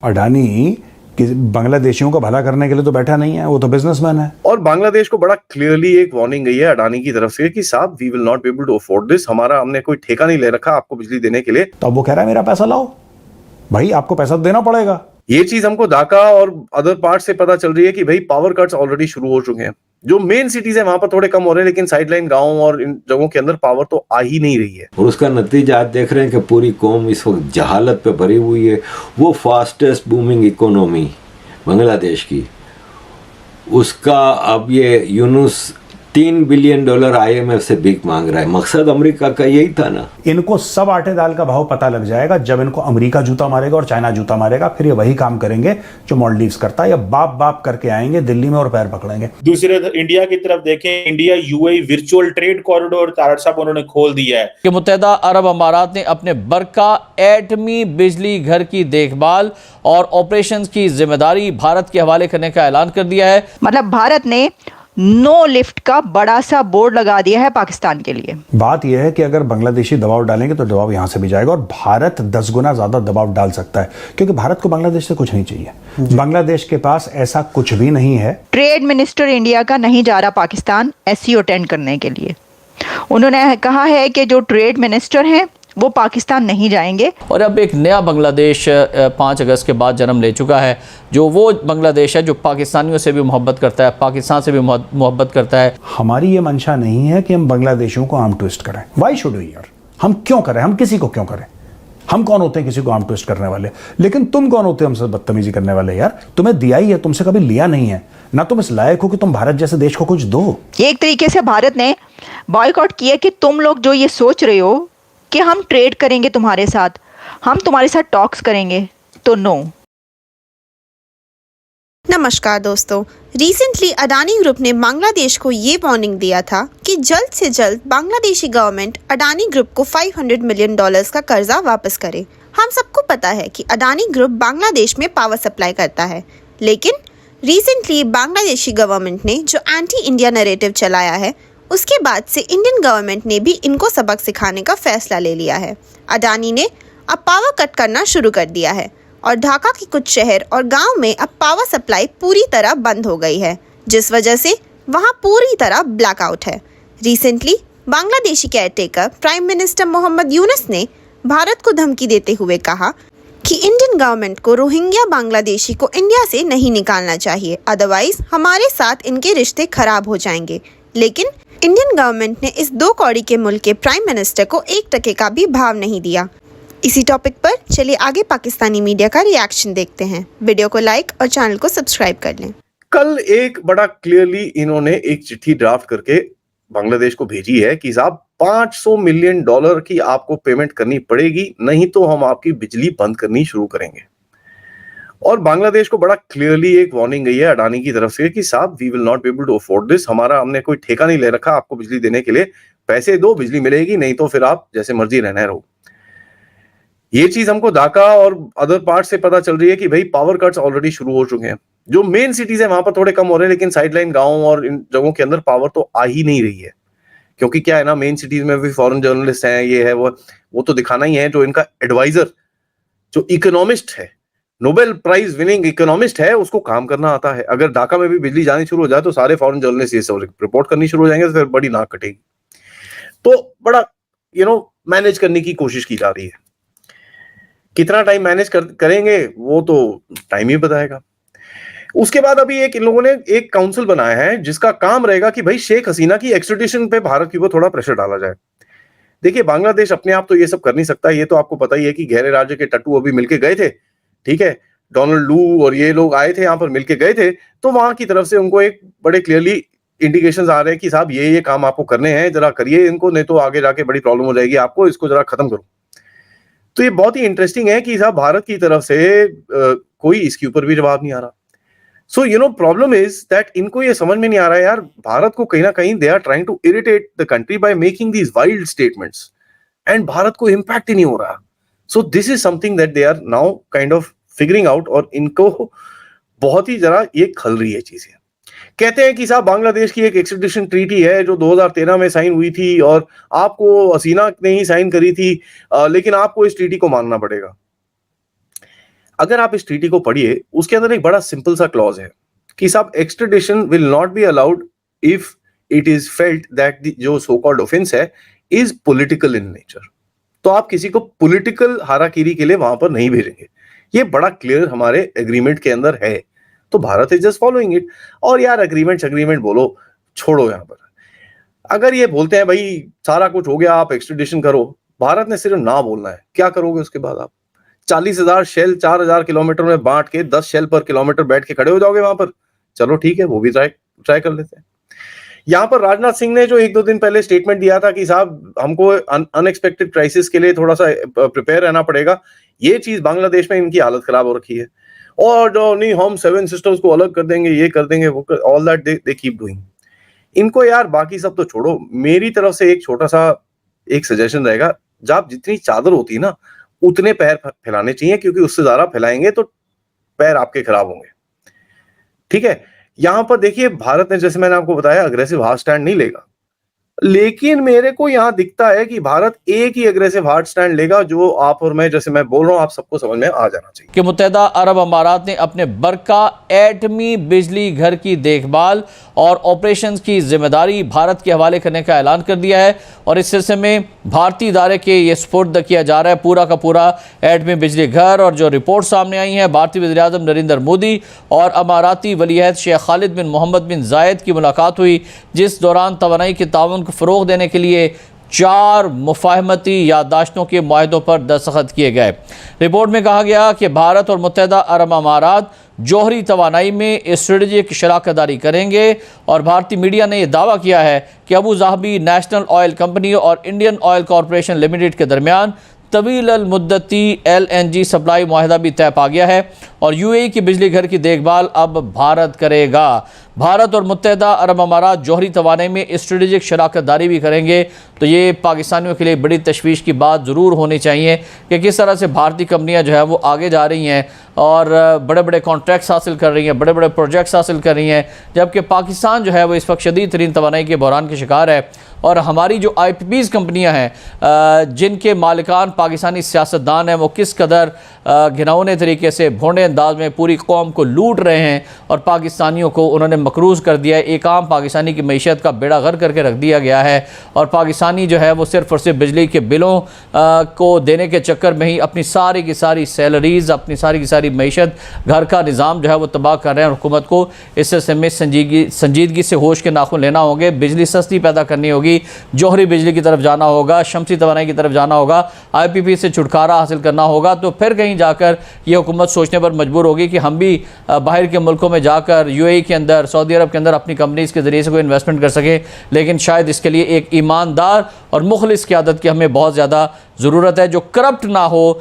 अडानी बांग्लादेशियों का भला करने के लिए तो बैठा नहीं है, वो तो बिजनेसमैन है। और बांग्लादेश को बड़ा क्लियरली एक वार्निंग गई है अडानी की तरफ से कि साहब we will not be able to afford this, हमने कोई ठेका नहीं ले रखा आपको बिजली देने के लिए। तो अब वो कह रहा है मेरा पैसा लाओ, भाई आपको पैसा तो देना पड़ेगा। ये चीज हमको ढाका और अदर पार्ट से पता चल रही है कि भाई पावर कट्स ऑलरेडी शुरू हो चुके हैं। जो मेन सिटीज है वहां पर थोड़े कम हो रहे हैं, लेकिन साइडलाइन गांव और इन जगहों के अंदर पावर तो आ ही नहीं रही है। और उसका नतीजा आज देख रहे हैं कि पूरी कौम इस वक्त जहालत पे भरी हुई है। वो फास्टेस्ट बूमिंग इकोनॉमी बांग्लादेश की, उसका अब ये यूनुस $3 बिलियन IMF से भीख मांग रहा है। मकसद अमेरिका का यही था ना। इनको सब आटे दाल का भाव पता लग जाएगा जब इनको अमेरिका जूता मारेगा और चाइना जूता मारेगा, फिर ये वही काम करेंगे जो मालदीव्स करता है, या बाप बाप करके आएंगे दिल्ली में और पैर पकड़ेंगे। दूसरे इंडिया की तरफ देखें, India UAE virtual trade corridor Tarar साहब उन्होंने खोल दिया है कि मुत्तहिदा अरब अमारात ने अपने बरका एटमी बिजली घर की देखभाल और ऑपरेशंस की जिम्मेदारी भारत के हवाले करने का ऐलान कर दिया है। मतलब भारत ने नो लिफ्ट का बड़ा सा बोर्ड लगा दिया है पाकिस्तान के लिए। बात यह है कि अगर बांग्लादेशी दबाव डालेंगे तो दबाव यहां से भी जाएगा, और भारत 10 गुना ज्यादा दबाव डाल सकता है, क्योंकि भारत को बांग्लादेश से कुछ नहीं चाहिए। बांग्लादेश के पास ऐसा कुछ भी नहीं है। ट्रेड मिनिस्टर इंडिया का नहीं जा रहा पाकिस्तान SCO अटेंड करने के लिए। उन्होंने कहा है कि जो ट्रेड मिनिस्टर हैं वो पाकिस्तान नहीं जाएंगे। और अब एक नया बांग्लादेश 5 अगस्त के बाद जन्म ले चुका है, जो वो बांग्लादेश है जो पाकिस्तानियों से भी मोहब्बत करता है, पाकिस्तान से भी मोहब्बत करता है। हमारी ये मंशा नहीं है कि हम बांग्लादेशियों को आर्म ट्विस्ट करें। वाई शुड वी यार, हम क्यों करें, हम किसी को क्यों करें? हम कौन होते हैं किसी को आर्म ट्विस्ट करने वाले? लेकिन तुम कौन होते हैं हमसे बदतमीजी करने वाले? यार तुम्हें दिया ही है, तुमसे कभी लिया नहीं है ना। तुम इस लायक हो कि तुम भारत जैसे देश को कुछ दो। एक तरीके से भारत ने बॉयकॉट किया कि तुम लोग जो ये सोच रहे हो कि हम ट्रेड करेंगे तुम्हारे साथ, हम तुम्हारे साथ टॉक्स करेंगे, तो नो। नमस्कार दोस्तों, रिसेंटली अडानी ग्रुप ने बांग्लादेश को ये वार्निंग दिया था कि जल्द से जल्द बांग्लादेशी गवर्नमेंट अडानी ग्रुप को $500 मिलियन का कर्जा वापस करे। हम सबको पता है कि अडानी ग्रुप बांग्लादेश में पावर सप्लाई करता है, लेकिन रिसेंटली बांग्लादेशी गवर्नमेंट ने जो एंटी इंडिया नैरेटिव चलाया है, उसके बाद से इंडियन गवर्नमेंट ने भी इनको सबक सिखाने का फैसला ले लिया है। अडानी ने अब पावर कट करना शुरू कर दिया है और ढाका के कुछ शहर और गांव में अब पावर सप्लाई पूरी तरह बंद हो गई है, जिस वजह से वहां पूरी तरह ब्लैकआउट है। Recently Bangladeshi caretaker prime minister Mohammad Yunus ने भारत को धमकी देते हुए कहा कि इंडियन गवर्नमेंट को रोहिंग्या बांग्लादेशी को इंडिया से नहीं निकालना चाहिए, अदरवाइज हमारे साथ इनके रिश्ते खराब हो जाएंगे। लेकिन इंडियन गवर्नमेंट ने इस 2 कौड़ी के मुल्क के प्राइम मिनिस्टर को 1 टके का भी भाव नहीं दिया। इसी टॉपिक पर चलिए आगे पाकिस्तानी मीडिया का रिएक्शन देखते हैं। वीडियो को लाइक और चैनल को सब्सक्राइब कर लें। कल एक बड़ा क्लियरली इन्होंने एक चिट्ठी ड्राफ्ट करके बांग्लादेश को भेजी है कि साहब $500 मिलियन की आपको पेमेंट करनी पड़ेगी, नहीं तो हम आपकी बिजली बंद करनी शुरू करेंगे। और बांग्लादेश को बड़ा क्लियरली एक वार्निंग गई है अडानी की तरफ से कि साहब we will not be able to afford this, हमने कोई ठेका नहीं ले रखा आपको बिजली देने के लिए, पैसे दो बिजली मिलेगी, नहीं तो फिर आप जैसे मर्जी रहना रहो। ये चीज हमको ढाका और अदर पार्ट से पता चल रही है कि भाई पावर कट्स ऑलरेडी शुरू हो चुके हैं। जो मेन सिटीज है वहां पर थोड़े कम हो रहे हैं, लेकिन साइडलाइन गांव और इन जगहों के अंदर पावर तो आ ही नहीं रही है। क्योंकि क्या है ना, मेन सिटीज में भी फॉरेन जर्नलिस्ट हैं, ये है वो तो दिखाना ही है। जो इनका एडवाइजर जो इकोनॉमिस्ट है, नोबेल प्राइज विनिंग इकोनॉमिस्ट है, उसको काम करना आता है। अगर ढाका में भी बिजली जानी शुरू हो जाए तो सारे फॉरेन जर्नलिस्ट ये सब रिपोर्ट करनी शुरू हो जाएंगे, तो फिर बड़ी नाक कटेगी। तो बड़ा मैनेज करने की कोशिश की जा रही है। कितना टाइम मैनेज करेंगे वो तो टाइम ही बताएगा। उसके बाद अभी इन लोगों ने एक काउंसिल बनाया है जिसका काम रहेगा कि भाई शेख हसीना की एक्स्ट्रेडिशन पे भारत के ऊपर थोड़ा प्रेशर डाला जाए। देखिए, बांग्लादेश अपने आप तो ये सब कर नहीं सकता, ये तो आपको पता ही है कि गहरे राज्य के टट्टू अभी मिलके गए थे, ठीक है, डोनाल्ड लू और ये लोग आए थे यहां पर मिलके गए थे, तो वहां की तरफ से उनको एक बड़े क्लियरली इंडिकेशंस आ रहे हैं कि साहब ये काम आपको करने हैं, जरा करिए इनको, नहीं तो आगे जाके बड़ी प्रॉब्लम हो जाएगी आपको, इसको जरा खत्म करो। तो ये बहुत ही इंटरेस्टिंग है कि साहब भारत की तरफ से कोई इसके ऊपर भी जवाब नहीं आ रहा। सो प्रॉब्लम इज दैट इनको ये समझ में नहीं आ रहा है यार, भारत को कहीं ना कहीं they are trying to irritate the country by making these wild statements, and Bharat को इम्पैक्ट ही नहीं हो रहा। So this is something that they are now kind of figuring out, और इनको बहुत ही जरा ये खल रही है चीजें। कहते हैं कि साहब बांग्लादेश की एक एक्स्ट्रेडिशन ट्रीटी है जो 2013 में साइन हुई थी, और आपको हसीना ने ही साइन करी थी, लेकिन आपको इस ट्रीटी को मानना पड़ेगा। अगर आप इस ट्रीटी को पढ़िए, उसके अंदर एक बड़ा सिंपल सा क्लॉज है कि साहब extradition will not be allowed if it is felt that जो सो कॉल्ड ऑफेंस है इज पॉलिटिकल इन नेचर। तो आप किसी को पॉलिटिकल हाराकीरी के लिए वहां पर नहीं भेजेंगे। ये बड़ा क्लियर हमारे एग्रीमेंट के अंदर है, तो Bharat is just following it. और यार एग्रीमेंट बोलो, छोड़ो। यहां पर अगर ये बोलते हैं भाई सारा कुछ हो गया, आप एक्सट्रेडिशन करो, भारत ने सिर्फ ना बोलना है, क्या करोगे उसके बाद? आप 40,000 शेल 4,000 किलोमीटर में बांट के 10 शेल पर किलोमीटर बैठ के खड़े हो जाओगे वहां पर? चलो ठीक है, वो भी ट्राई कर लेते हैं। यहां पर राजनाथ सिंह ने जो 1-2 दिन पहले स्टेटमेंट दिया था कि साहब हमको अनएक्सपेक्टेड क्राइसिस के लिए थोड़ा सा प्रिपेयर रहना पड़ेगा, ये चीज बांग्लादेश में इनकी हालत खराब हो रखी है। और जो नहीं हम 7 सिस्टर्स को अलग कर देंगे, ये कर देंगे, वो all that they keep doing. इनको यार बाकी सब तो छोड़ो, मेरी तरफ से एक छोटा सा एक सजेशन रहेगा, जब जितनी चादर होती है ना उतने पैर फैलाने चाहिए, क्योंकि उससे ज्यादा फैलाएंगे तो पैर आपके खराब होंगे। ठीक है, यहां पर देखिए भारत ने, जैसे मैंने आपको बताया, अग्रेसिव हार्ड स्टैंड नहीं लेगा, लेकिन मेरे को यहां दिखता है कि भारत एक ही अग्रेसिव हार्ड स्टैंड लेगा, जो आप और मैं, जैसे मैं बोल रहा हूं, आप सबको समझ में आ जाना चाहिए कि मुत्तहदा अरब अमारात ने अपने बरका एटमी बिजली घर की देखभाल और ऑपरेशंस की जिम्मेदारी भारत के हवाले करने का ऐलान कर दिया है। और इस सिलसिले में भारतीय इदारे के ये सुपुर्द किया जा रहा है पूरा का पूरा एटमी बिजली घर। और जो रिपोर्ट सामने आई है, भारतीय वज़ीर आज़म नरेंद्र मोदी और अमाराती वलीअहद शेख खालिद बिन मोहम्मद बिन जायद की मुलाकात हुई, जिस दौरान तवानाई के ताउन को फ़रोग़ देने के लिए 4 मुफाहमती याददाश्तों के मुआहदों पर दस्तखत किए गए। रिपोर्ट में कहा गया कि भारत और मुत्तहदा अरब अमारात जौहरी तवानाई में स्ट्रेटजिक शराकतदारी करेंगे। और भारतीय मीडिया ने यह दावा किया है कि Abu Dhabi national oil company और इंडियन ऑयल कॉरपोरेशन लिमिटेड के दरमियान तवील अल मुद्दती LNG सप्लाई मुआहदा भी तय पा गया है और UAE की बिजली घर की देखभाल अब भारत करेगा। भारत और मुत्तहदा अरब अमारात जौहरी तवानाई में स्ट्रेटजिक शराकतदारी भी करेंगे। तो ये पाकिस्तानियों के लिए बड़ी तशवीश की बात ज़रूर होनी चाहिए कि किस तरह से भारतीय कंपनियां जो है वो आगे जा रही हैं और बड़े बड़े कॉन्ट्रैक्ट्स हासिल कर रही हैं, बड़े बड़े प्रोजेक्ट्स हासिल कर रही हैं, जबकि पाकिस्तान जो है वो इस वक्त शदीद तरीन तवानाई के बहरान के शिकार है। और हमारी जो IPPs कंपनियां हैं जिनके मालिकान पाकिस्तानी सियासतदान हैं, वो किस कदर घिनौने तरीके से भोंडे अंदाज में पूरी कौम को लूट रहे हैं और पाकिस्तानियों को उन्होंने मकरूज़ कर दिया है। एक आम पाकिस्तानी की मईशत का बेड़ा गर्क करके रख दिया गया है और पाकिस्तानी जो है वो सिर्फ़ और सिर्फ बिजली के बिलों को देने के चक्कर में ही अपनी सारी की सारी सैलरीज़, अपनी सारी की सारी मईशत, घर का निज़ाम जो है वो तबाह कर रहे हैं। और हुकूमत को इस सिलसिले में संजीदगी से होश के नाखून लेना होंगे, बिजली सस्ती पैदा करनी होगी, जौहरी बिजली की तरफ जाना होगा, शमसी तवानाई की तरफ जाना होगा, IPP से छुटकारा हासिल करना होगा। तो फिर कहीं जाकर ये हुकूमत सोचने पर मजबूर होगी कि हम भी बाहर के मुल्कों में जाकर UAE के अंदर, सऊदी अरब के अंदर अपनी कंपनीज़ के ज़रिए से कोई इन्वेस्टमेंट कर सके। लेकिन शायद इसके लिए एक ईमानदार और मुखलिस क़यादत की हमें बहुत ज़्यादा ज़रूरत है, जो करप्ट ना हो,